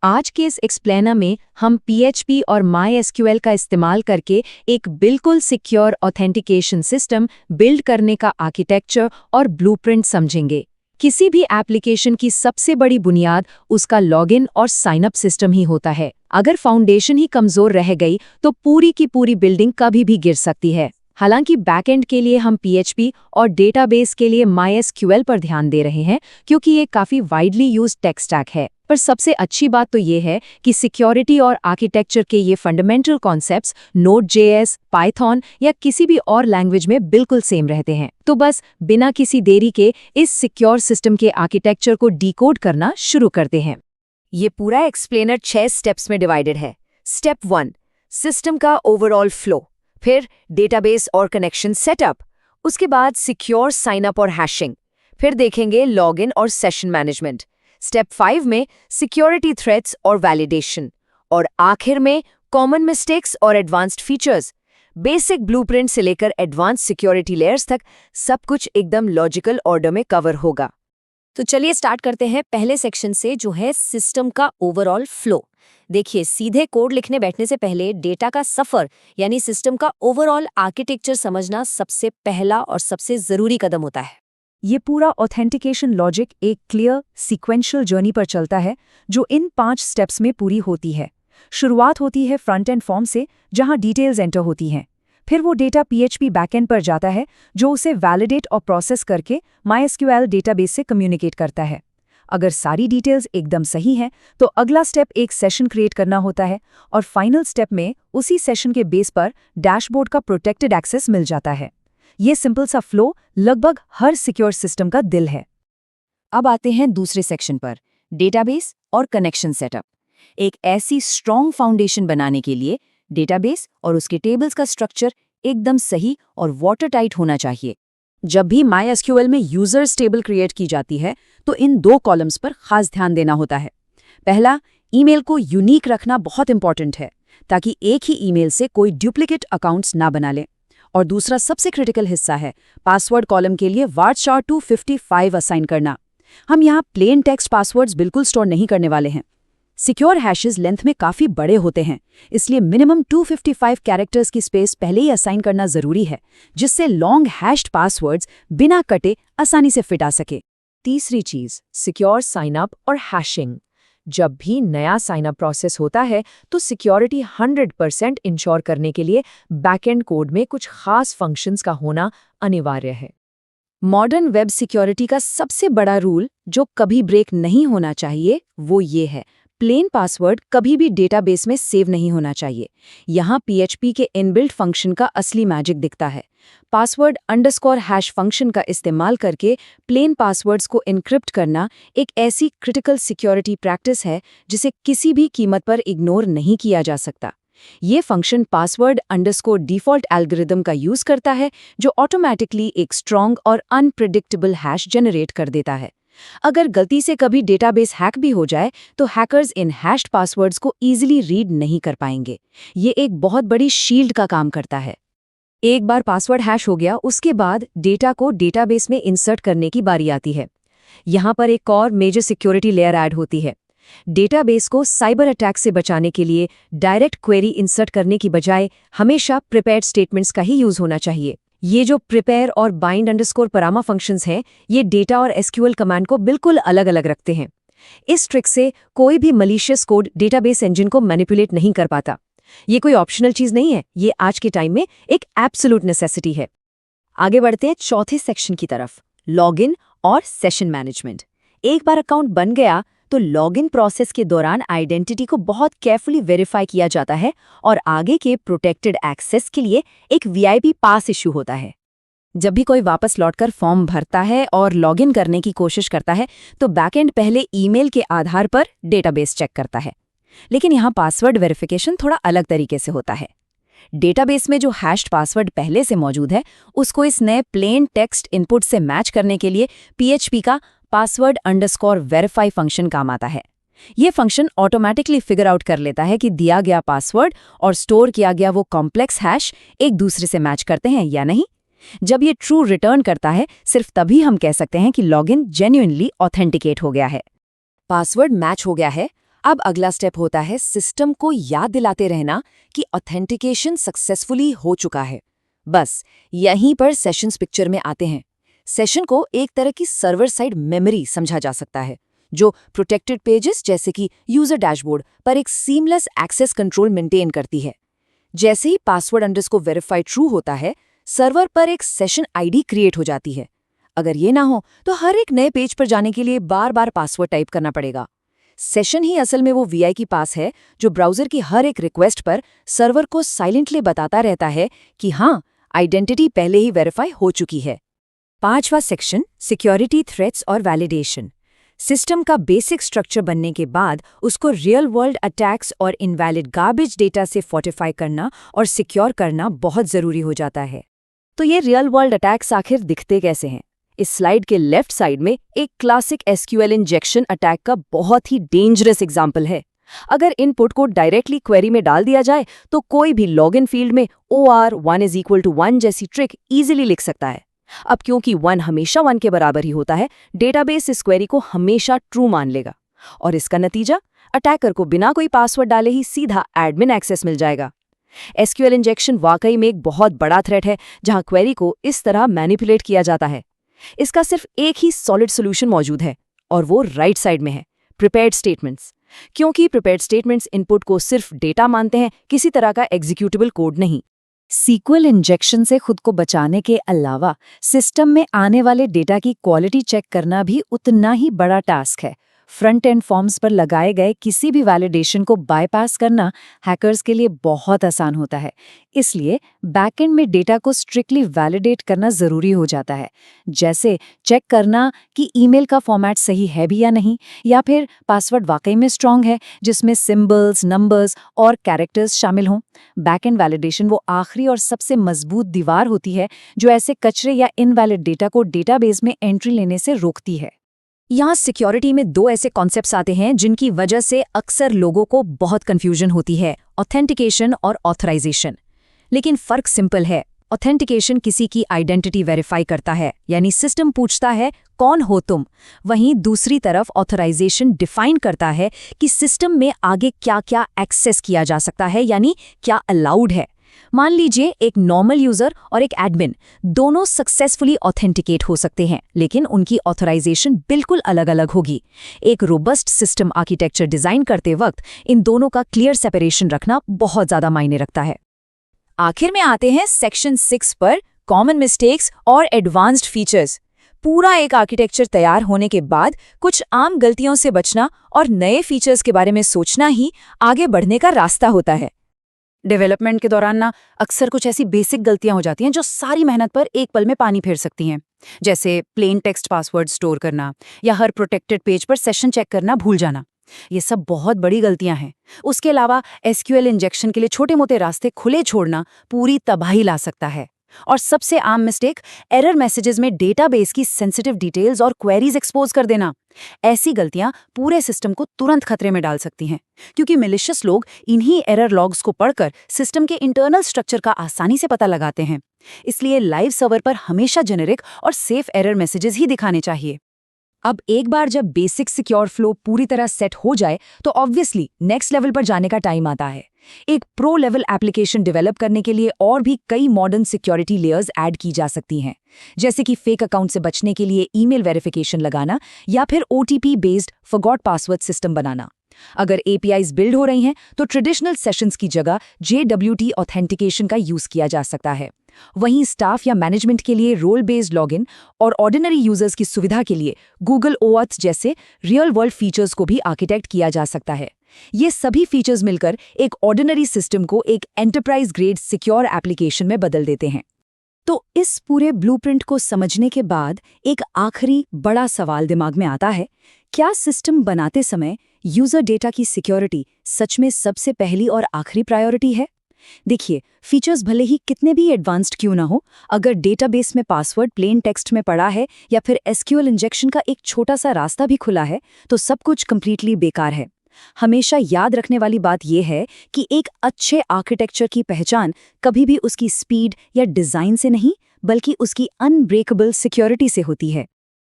आज के इस एक्सप्लेनर में हम PHP और MySQL का इस्तेमाल करके एक बिल्कुल सिक्योर ऑथेंटिकेशन सिस्टम बिल्ड करने का आर्किटेक्चर और ब्लूप्रिंट समझेंगे। किसी भी एप्लीकेशन की सबसे बड़ी बुनियाद उसका लॉगिन और साइन अप सिस्टम ही होता है। अगर फाउंडेशन ही कमजोर रह गई तो पूरी की पूरी बिल्डिंग कभी भी गिर सकती है। हालांकि बैकएंड के लिए हम PHP और डेटाबेस के लिए MySQL पर ध्यान दे रहे हैं क्योंकि ये काफी वाइडली यूज्ड टेक स्टैक है। पर सबसे अच्छी बात तो ये है कि सिक्योरिटी और आर्किटेक्चर के ये फंडामेंटल कॉन्सेप्ट्स Node.js, पाइथन या किसी भी और लैंग्वेज में बिल्कुल सेम रहते हैं। तो बस बिना किसी देरी के इस सिक्योर सिस्टम के आर्किटेक्चर को डिकोड करना शुरू करते हैं। ये पूरा एक्सप्लेनर 6 स्टेप्स में डिवाइडेड है। स्टेप 1, सिस्टम का ओवरऑल फ्लो, फिर डेटाबेस और कनेक्शन सेटअप, उसके बाद सिक्योर साइन अप और हैशिंग, फिर देखेंगे लॉगिन और सेशन मैनेजमेंट। स्टेप 5 में सिक्योरिटी थ्रेट्स और वैलिडेशन, और आखिर में कॉमन मिस्टेक्स और एडवांस्ड फीचर्स। बेसिक ब्लूप्रिंट से लेकर एडवांस सिक्योरिटी लेयर्स तक सब कुछ एकदम लॉजिकल ऑर्डर में कवर होगा। तो चलिए स्टार्ट करते हैं पहले सेक्शन से, जो है सिस्टम का ओवरऑल फ्लो। देखिए, सीधे कोड लिखने बैठने से पहले डेटा का सफर यानी सिस्टम का ओवरऑल आर्किटेक्चर समझना सबसे पहला और सबसे जरूरी कदम होता है। ये पूरा ऑथेंटिकेशन लॉजिक एक क्लियर सीक्वेंशियल जर्नी पर चलता है जो इन 5 स्टेप्स में पूरी होती है। शुरुआत होती है फ्रंट एंड फॉर्म से, जहां डिटेल्स एंटर होती हैं। फिर वो डेटा PHP बैकएंड पर जाता है जो उसे वैलिडेट और प्रोसेस करके MySQL डेटाबेस से कम्युनिकेट करता है। अगर सारी डिटेल्स एकदम सही हैं तो अगला स्टेप एक सेशन क्रिएट करना होता है, और फाइनल स्टेप में उसी सेशन के बेस पर डैशबोर्ड का प्रोटेक्टेड एक्सेस मिल जाता है। ये सिंपल सा फ्लो लगभग हर सिक्योर सिस्टम का दिल है। अब आते हैं दूसरे सेक्शन पर, डेटाबेस और कनेक्शन सेटअप। एक ऐसी स्ट्रॉन्ग फाउंडेशन बनाने के लिए डेटाबेस और उसके टेबल्स का स्ट्रक्चर एकदम सही और वाटर टाइट होना चाहिए। जब भी MySQL में यूजर्स टेबल क्रिएट की जाती है तो इन 2 कॉलम्स पर खास ध्यान देना होता है। पहला, ईमेल को यूनिक रखना बहुत इंपॉर्टेंट है ताकि एक ही ईमेल से कोई डुप्लीकेट अकाउंट्स ना बना ले। और दूसरा सबसे क्रिटिकल हिस्सा है पासवर्ड कॉलम के लिए *255 असाइन करना। हम यहाँ प्लेन टेक्स्ट पासवर्ड्स बिल्कुल स्टोर नहीं करने वाले हैं। सिक्योर हैशेस लेंथ में काफी बड़े होते हैं, इसलिए मिनिमम 255 कैरेक्टर्स की स्पेस पहले ही असाइन करना जरूरी है, जिससे लॉन्ग हैश्ड पासवर्ड्स बिना कटे आसानी से फिट आ सके। तीसरी चीज, सिक्योर साइन अप और हैशिंग। जब भी नया साइन अप प्रोसेस होता है तो सिक्योरिटी 100% इंश्योर करने के लिए बैकएंड कोड में कुछ खास फंक्शंस का होना अनिवार्य है। मॉडर्न वेब सिक्योरिटी का सबसे बड़ा रूल जो कभी ब्रेक नहीं होना चाहिए वो ये है, प्लेन पासवर्ड कभी भी डेटाबेस में सेव नहीं होना चाहिए। यहाँ PHP के इनबिल्ट फंक्शन का असली मैजिक दिखता है। पासवर्ड _हैश फंक्शन का इस्तेमाल करके प्लेन पासवर्ड्स को इनक्रिप्ट करना एक ऐसी क्रिटिकल सिक्योरिटी प्रैक्टिस है जिसे किसी भी कीमत पर इग्नोर नहीं किया जा सकता। ये फंक्शन पासवर्ड _डिफ़ॉल्ट एल्गोरिदम का यूज करता है जो ऑटोमैटिकली एक स्ट्रॉन्ग और अनप्रिडिक्टेबल हैश जनरेट कर देता है। अगर गलती से कभी डेटाबेस हैक भी हो जाए तो हैकर्स इन हैश्ड पासवर्ड्स को इजीली रीड नहीं कर पाएंगे। ये एक बहुत बड़ी शील्ड का काम करता है। एक बार पासवर्ड हैश हो गया, उसके बाद डेटा को डेटाबेस में इंसर्ट करने की बारी आती है। यहाँ पर एक और मेजर सिक्योरिटी लेयर ऐड होती है। डेटाबेस को साइबर अटैक से बचाने के लिए डायरेक्ट क्वेरी इंसर्ट करने की बजाय हमेशा प्रिपेयर्ड स्टेटमेंट्स का ही यूज होना चाहिए। ये जो प्रिपेयर और बाइंड _परामा फंक्शंस हैं, ये डेटा और SQL कमांड को बिल्कुल अलग अलग रखते हैं। इस ट्रिक से कोई भी मलिशियस कोड डेटाबेस इंजन को मैनिपुलेट नहीं कर पाता। ये कोई ऑप्शनल चीज नहीं है, ये आज के टाइम में एक एब्सोल्यूट नेसेसिटी है। आगे बढ़ते हैं चौथे सेक्शन की तरफ, लॉगिन और सेशन मैनेजमेंट। एक बार अकाउंट बन गया तो लॉगिन प्रोसेस के दौरान आइडेंटिटी को बहुत केयरफुली वेरीफाई किया जाता है और आगे के प्रोटेक्टेड एक्सेस के लिए एक VIP पास इशू होता है। जब भी कोई वापस लौटकर फॉर्म भरता है और लॉगिन करने की कोशिश करता है तो बैकएंड पहले ईमेल के आधार पर डेटाबेस चेक करता है। लेकिन यहाँ पासवर्ड वेरिफिकेशन थोड़ा अलग तरीके से होता है। डेटाबेस में जो हैश्ड पासवर्ड पहले से मौजूद है उसको इस नए प्लेन टेक्स्ट इनपुट से मैच करने के लिए PHP का पासवर्ड _verify फंक्शन काम आता है। ये फंक्शन ऑटोमैटिकली फिगर आउट कर लेता है कि दिया गया पासवर्ड और स्टोर किया गया वो कॉम्प्लेक्स हैश एक दूसरे से मैच करते हैं या नहीं। जब ये ट्रू रिटर्न करता है, सिर्फ तभी हम कह सकते हैं कि लॉगिन जेन्युइनली ऑथेंटिकेट हो गया है। पासवर्ड मैच हो गया है, अब अगला स्टेप होता है सिस्टम को याद दिलाते रहना कि ऑथेंटिकेशन सक्सेसफुली हो चुका है। बस यहीं पर सेशंस पिक्चर में आते हैं। सेशन को एक तरह की सर्वर साइड मेमोरी समझा जा सकता है, जो प्रोटेक्टेड पेजेस जैसे कि यूजर डैशबोर्ड पर एक सीमलेस एक्सेस कंट्रोल मेंटेन करती है। जैसे ही पासवर्ड अंडरस्कोर वेरीफाई ट्रू होता है, सर्वर पर एक सेशन आईडी क्रिएट हो जाती है। अगर ये ना हो तो हर एक नए पेज पर जाने के लिए बार बार पासवर्ड टाइप करना पड़ेगा। सेशन ही असल में वो वीआईपी पास है जो ब्राउजर की हर एक रिक्वेस्ट पर सर्वर को साइलेंटली बताता रहता है कि हाँ, आइडेंटिटी पहले ही वेरीफाई हो चुकी है। 5वां सेक्शन, सिक्योरिटी थ्रेट्स और वैलिडेशन। सिस्टम का बेसिक स्ट्रक्चर बनने के बाद उसको रियल वर्ल्ड अटैक्स और इनवैलिड गार्बेज डेटा से फोर्टिफाई करना और सिक्योर करना बहुत ज़रूरी हो जाता है। तो ये रियल वर्ल्ड अटैक्स आखिर दिखते कैसे हैं? इस स्लाइड के लेफ्ट साइड में एक क्लासिक एसक्यूएल इंजेक्शन अटैक का बहुत ही डेंजरस एग्जाम्पल है। अगर इनपुट को डायरेक्टली क्वेरी में डाल दिया जाए तो कोई भी लॉगिन फील्ड में OR1 जैसी ट्रिक इजीली लिख सकता है। अब क्योंकि 1 हमेशा 1 के बराबर ही होता है, डेटाबेस इस क्वेरी को हमेशा ट्रू मान लेगा और इसका नतीजा अटैकर को बिना कोई पासवर्ड डाले ही सीधा एडमिन एक्सेस मिल जाएगा। एसक्यूएल इंजेक्शन वाकई में एक बहुत बड़ा थ्रेट है जहां क्वेरी को इस तरह मैनिपुलेट किया जाता है। इसका सिर्फ एक ही सॉलिड सोल्यूशन मौजूद है और वो राइट साइड में है, प्रिपेयर्ड स्टेटमेंट्स। क्योंकि प्रिपेयर्ड स्टेटमेंट्स इनपुट को सिर्फ डेटा मानते हैं, किसी तरह का एग्जीक्यूटेबल कोड नहीं। सीक्वल इंजेक्शन से खुद को बचाने के अलावा सिस्टम में आने वाले डेटा की क्वालिटी चेक करना भी उतना ही बड़ा टास्क है। फ्रंट एंड फॉर्म्स पर लगाए गए किसी भी वैलिडेशन को बाईपास करना हैकर्स के लिए बहुत आसान होता है। इसलिए बैकएंड में डेटा को स्ट्रिक्टली वैलिडेट करना ज़रूरी हो जाता है, जैसे चेक करना कि ईमेल का फॉर्मेट सही है भी या नहीं, या फिर पासवर्ड वाकई में स्ट्रांग है जिसमें सिंबल्स, नंबर्स और कैरेक्टर्स शामिल हों। बैकएंड वैलिडेशन वो आखिरी और सबसे मजबूत दीवार होती है जो ऐसे कचरे या इनवैलिड डेटा को डेटाबेस में एंट्री लेने से रोकती है। यहाँ सिक्योरिटी में 2 ऐसे कॉन्सेप्ट्स आते हैं जिनकी वजह से अक्सर लोगों को बहुत कंफ्यूजन होती है, ऑथेंटिकेशन और ऑथराइजेशन। लेकिन फर्क सिंपल है। ऑथेंटिकेशन किसी की आइडेंटिटी वेरीफाई करता है, यानी सिस्टम पूछता है कौन हो तुम। वहीं दूसरी तरफ ऑथराइजेशन डिफाइन करता है कि सिस्टम में आगे क्या क्या एक्सेस किया जा सकता है, यानी क्या अलाउड है। मान लीजिए एक नॉर्मल यूजर और एक एडमिन दोनों सक्सेसफुली ऑथेंटिकेट हो सकते हैं, लेकिन उनकी ऑथराइजेशन बिल्कुल अलग-अलग होगी। एक रोबस्ट सिस्टम आर्किटेक्चर डिजाइन करते वक्त इन दोनों का क्लियर सेपरेशन रखना बहुत ज्यादा मायने रखता है। आखिर में आते हैं सेक्शन 6 पर, कॉमन मिस्टेक्स और एडवांस्ड फीचर्स। पूरा एक आर्किटेक्चर तैयार होने के बाद कुछ आम गलतियों से बचना और नए फीचर्स के बारे में सोचना ही आगे बढ़ने का रास्ता होता है। डेवलपमेंट के दौरान ना अक्सर कुछ ऐसी बेसिक गलतियां हो जाती हैं जो सारी मेहनत पर एक पल में पानी फेर सकती हैं, जैसे प्लेन टेक्स्ट पासवर्ड स्टोर करना या हर प्रोटेक्टेड पेज पर सेशन चेक करना भूल जाना। ये सब बहुत बड़ी गलतियां हैं। उसके अलावा एसक्यूएल इंजेक्शन के लिए छोटे मोटे रास्ते खुले छोड़ना पूरी तबाही ला सकता है। और सबसे आम मिस्टेक, एरर मैसेजेस में डेटाबेस की सेंसिटिव डिटेल्स और क्वेरीज एक्सपोज कर देना। ऐसी गलतियां पूरे सिस्टम को तुरंत खतरे में डाल सकती हैं, क्योंकि मैलिशियस लोग इन्हीं एरर लॉग्स को पढ़कर सिस्टम के इंटरनल स्ट्रक्चर का आसानी से पता लगाते हैं। इसलिए लाइव सर्वर पर हमेशा जेनेरिक और सेफ एरर मैसेजेस ही दिखाने चाहिए। अब एक बार जब बेसिक सिक्योर फ्लो पूरी तरह सेट हो जाए तो ऑब्वियसली नेक्स्ट लेवल पर जाने का टाइम आता है। एक प्रो लेवल एप्लीकेशन डेवलप करने के लिए और भी कई मॉडर्न सिक्योरिटी लेयर्स ऐड की जा सकती हैं, जैसे कि फेक अकाउंट से बचने के लिए ईमेल वेरिफिकेशन लगाना या फिर OTP based forgot password system बनाना। अगर APIs बिल्ड हो रही हैं तो ट्रेडिशनल सेशंस की जगह JWT ऑथेंटिकेशन का यूज किया जा सकता है। वहीं स्टाफ या मैनेजमेंट के लिए रोल बेस्ड लॉगिन और ऑर्डिनरी यूजर्स की सुविधा के लिए Google OAuth जैसे रियल वर्ल्ड फीचर्स को भी आर्किटेक्ट किया जा सकता है। ये सभी फीचर्स मिलकर एक ऑर्डिनरी सिस्टम को एक एंटरप्राइज ग्रेड सिक्योर एप्लीकेशन में बदल देते हैं। तो इस पूरे ब्लूप्रिंट को समझने के बाद एक आखिरी बड़ा सवाल दिमाग में आता है, क्या सिस्टम बनाते समय यूजर डेटा की सिक्योरिटी सच में सबसे पहली और आखिरी प्रायोरिटी है? देखिए, फीचर्स भले ही कितने भी एडवांस्ड क्यों ना हो, अगर डेटाबेस में पासवर्ड प्लेन टेक्स्ट में पड़ा है या फिर एसक्यूएल इंजेक्शन का एक छोटा सा रास्ता भी खुला है, तो सब कुछ कंप्लीटली बेकार है। हमेशा याद रखने वाली बात यह है कि एक अच्छे आर्किटेक्चर की पहचान कभी भी उसकी स्पीड या डिजाइन से नहीं, बल्कि उसकी अनब्रेकेबल सिक्योरिटी से होती है।